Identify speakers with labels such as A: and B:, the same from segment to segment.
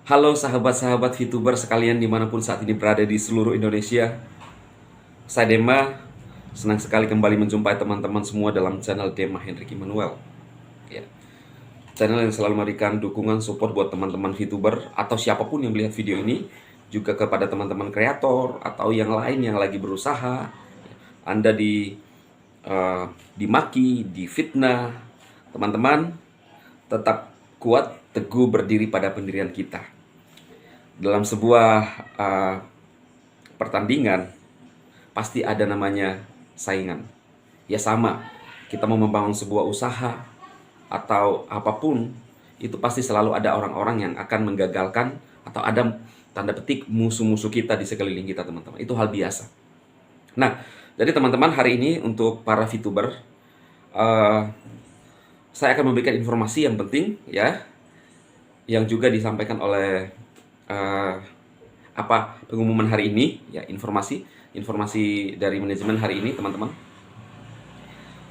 A: Halo sahabat-sahabat VTuber sekalian dimanapun saat ini berada di seluruh Indonesia. Saya Dema, senang sekali kembali menjumpai teman-teman semua dalam channel Dema Henrik Immanuel. Ya, channel yang selalu memberikan dukungan support buat teman-teman VTuber atau siapapun yang melihat video ini, juga kepada teman-teman kreator atau yang lain yang lagi berusaha. Anda dimaki, difitnah, teman-teman tetap kuat, teguh berdiri pada pendirian kita. Dalam sebuah pertandingan pasti ada namanya saingan. Ya sama, kita mau membangun sebuah usaha atau apapun, itu pasti selalu ada orang-orang yang akan menggagalkan atau ada tanda petik musuh-musuh kita di sekeliling kita, teman-teman. Itu hal biasa. Nah, jadi teman-teman, hari ini untuk para VTuber, eh, saya akan memberikan informasi yang penting ya, yang juga disampaikan oleh eh, pengumuman hari ini ya, informasi dari manajemen hari ini, teman-teman,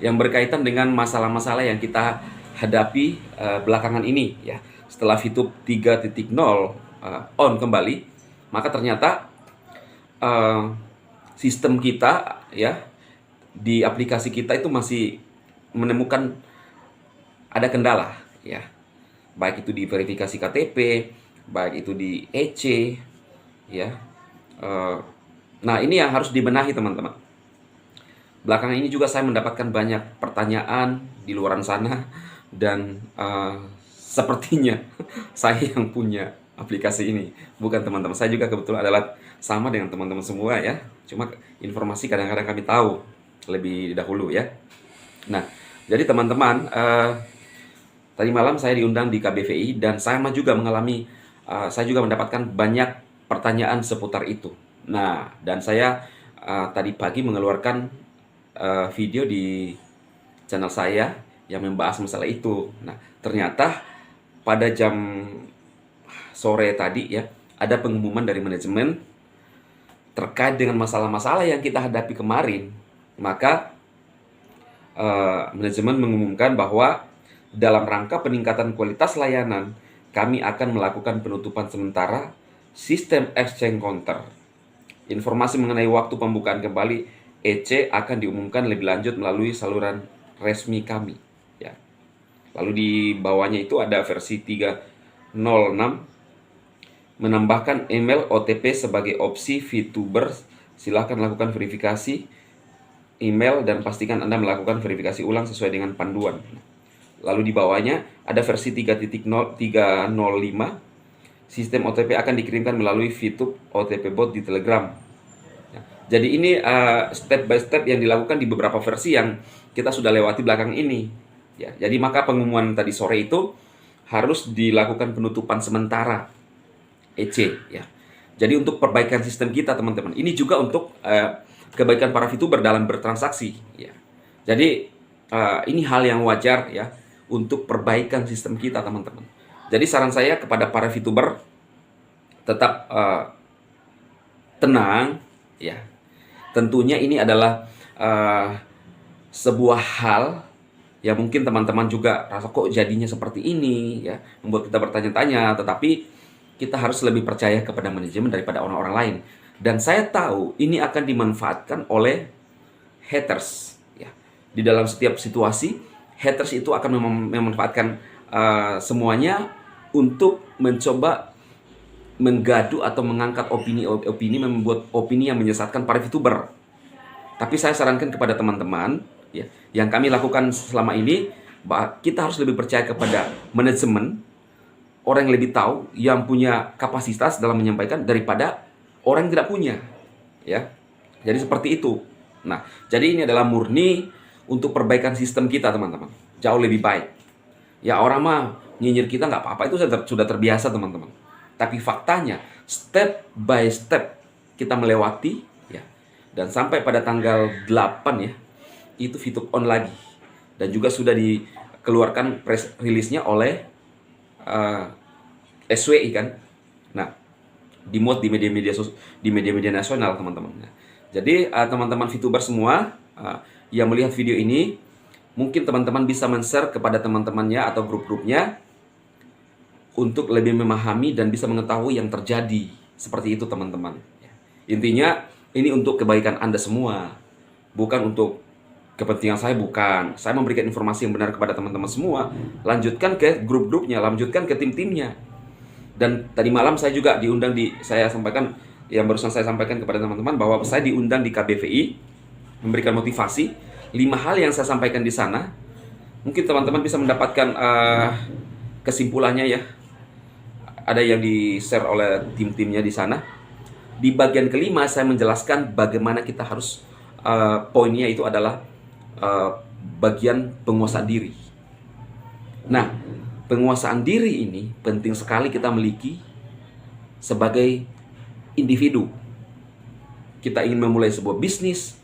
A: yang berkaitan dengan masalah-masalah yang kita hadapi belakangan ini ya. Setelah VTube 3.0 on kembali, maka ternyata sistem kita ya di aplikasi kita itu masih menemukan ada kendala ya, baik itu di verifikasi KTP, baik itu di EC ya. Nah, ini yang harus dibenahi, teman-teman. Belakangan ini juga saya mendapatkan banyak pertanyaan di luaran sana, dan sepertinya saya yang punya aplikasi ini, bukan teman-teman. Saya juga kebetulan adalah sama dengan teman-teman semua ya. Cuma informasi kadang-kadang kami tahu lebih dahulu ya. Nah, jadi teman-teman, tadi malam saya diundang di KBVI dan saya juga saya juga mendapatkan banyak pertanyaan seputar itu. Nah, dan saya tadi pagi mengeluarkan video di channel saya yang membahas masalah itu. Nah, ternyata pada jam sore tadi ya, ada pengumuman dari manajemen terkait dengan masalah-masalah yang kita hadapi kemarin. Maka manajemen mengumumkan bahwa dalam rangka peningkatan kualitas layanan, kami akan melakukan penutupan sementara sistem exchange counter. Informasi mengenai waktu pembukaan kembali EC akan diumumkan lebih lanjut melalui saluran resmi kami ya. Lalu di bawahnya itu ada versi 3.06 menambahkan email OTP sebagai opsi VTuber. Silahkan lakukan verifikasi email dan pastikan Anda melakukan verifikasi ulang sesuai dengan panduan. Lalu di bawahnya ada versi 3.305, sistem OTP akan dikirimkan melalui VTube OTP bot di Telegram. Jadi ini step by step yang dilakukan di beberapa versi yang kita sudah lewati belakang ini. Ya, jadi maka pengumuman tadi sore itu harus dilakukan penutupan sementara EC ya. Jadi untuk perbaikan sistem kita, teman-teman. Ini juga untuk kebaikan para VTuber dalam bertransaksi ya. Jadi ini hal yang wajar ya untuk perbaikan sistem kita, teman-teman. Jadi saran saya kepada para VTuber, tetap tenang ya. Tentunya ini adalah sebuah hal yang mungkin teman-teman juga rasa kok jadinya seperti ini ya, membuat kita bertanya-tanya, tetapi kita harus lebih percaya kepada manajemen daripada orang-orang lain. Dan saya tahu ini akan dimanfaatkan oleh haters ya. Di dalam setiap situasi, haters itu akan memanfaatkan semuanya untuk mencoba menggaduh atau mengangkat opini, membuat opini yang menyesatkan para VTuber. Tapi saya sarankan kepada teman-teman ya, yang kami lakukan selama ini, bahwa kita harus lebih percaya kepada manajemen, orang yang lebih tahu, yang punya kapasitas dalam menyampaikan daripada orang yang tidak punya ya. Jadi seperti itu. Nah, jadi ini adalah murni untuk perbaikan sistem kita, teman-teman. Jauh lebih baik. Ya, orang mah nyinyir kita nggak apa-apa, itu sudah terbiasa, teman-teman. Tapi faktanya, step by step kita melewati ya. Dan sampai pada tanggal 8 ya, itu VTube on lagi. Dan juga sudah dikeluarkan press release-nya oleh SWI kan. Nah, dimuat di media-media nasional, teman-teman. Nah, jadi teman-teman VTuber semua yang melihat video ini, mungkin teman-teman bisa men-share kepada teman-temannya atau grup-grupnya untuk lebih memahami dan bisa mengetahui yang terjadi. Seperti itu teman-teman. Intinya ini untuk kebaikan Anda semua, bukan untuk kepentingan saya, bukan. Saya memberikan informasi yang benar kepada teman-teman semua. Lanjutkan ke grup-grupnya, lanjutkan ke tim-timnya. Dan tadi malam saya juga diundang saya sampaikan, yang barusan saya sampaikan kepada teman-teman, bahwa saya diundang di KBVI, memberikan motivasi. 5 hal yang saya sampaikan di sana, mungkin teman-teman bisa mendapatkan kesimpulannya ya. Ada yang di-share oleh tim-timnya di sana. Di bagian kelima saya menjelaskan bagaimana kita harus, poinnya itu adalah bagian penguasaan diri. Nah, penguasaan diri ini penting sekali kita miliki sebagai individu. Kita ingin memulai sebuah bisnis,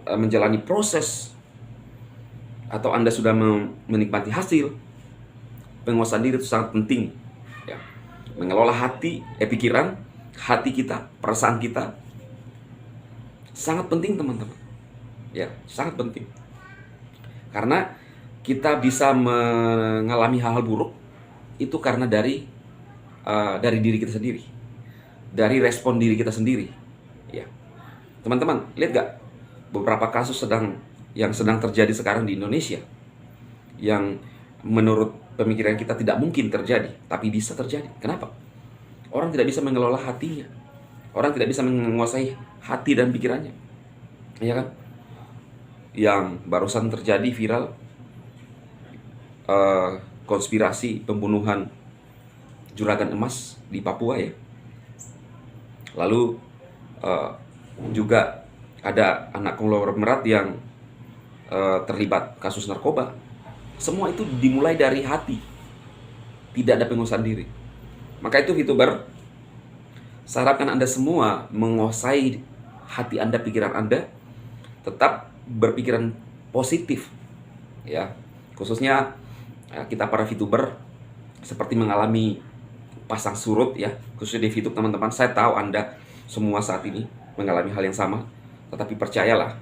A: menjalani proses, atau Anda sudah menikmati hasil, penguasaan diri itu sangat penting. Ya. Mengelola pikiran, hati kita, perasaan kita, sangat penting teman-teman. Ya, sangat penting. Karena kita bisa mengalami hal-hal buruk itu karena dari diri kita sendiri, dari respon diri kita sendiri. Ya, teman-teman, lihat gak beberapa kasus yang sedang terjadi sekarang di Indonesia, yang menurut pemikiran kita tidak mungkin terjadi, tapi bisa terjadi. Kenapa? Orang tidak bisa mengelola hatinya, orang tidak bisa menguasai hati dan pikirannya, ya kan? Yang barusan terjadi viral, konspirasi pembunuhan juragan emas di Papua ya. Lalu juga ada anak konglomerat yang terlibat kasus narkoba. Semua itu dimulai dari hati, tidak ada penguasaan diri. Maka itu VTuber, saya harapkan Anda semua menguasai hati Anda, pikiran Anda, tetap berpikiran positif ya. Khususnya kita para VTuber seperti mengalami pasang surut ya, khususnya di VTube teman-teman. Saya tahu Anda semua saat ini mengalami hal yang sama, tetapi percayalah,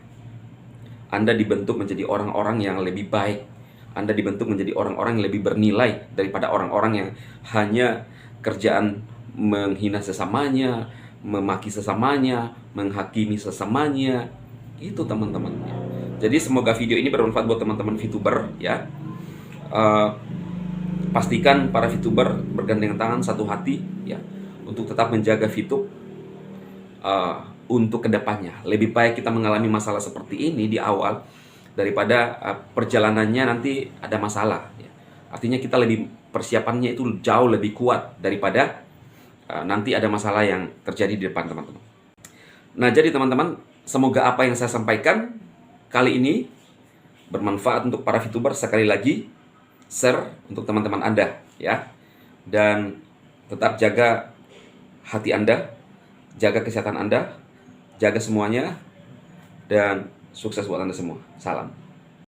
A: Anda dibentuk menjadi orang-orang yang lebih baik. Anda dibentuk menjadi orang-orang yang lebih bernilai daripada orang-orang yang hanya kerjaan menghina sesamanya, memaki sesamanya, menghakimi sesamanya. Itu teman-teman. Jadi semoga video ini bermanfaat buat teman-teman VTuber ya. Pastikan para VTuber bergandengan tangan satu hati ya, untuk tetap menjaga VTube untuk kedepannya. Lebih baik kita mengalami masalah seperti ini di awal daripada perjalanannya nanti ada masalah ya. Artinya kita lebih, persiapannya itu jauh lebih kuat daripada nanti ada masalah yang terjadi di depan teman-teman. Nah, jadi teman-teman, semoga apa yang saya sampaikan kali ini bermanfaat untuk para VTuber. Sekali lagi, share untuk teman-teman Anda ya. Dan tetap jaga hati Anda, jaga kesehatan Anda, jaga semuanya, dan sukses buat Anda semua. Salam.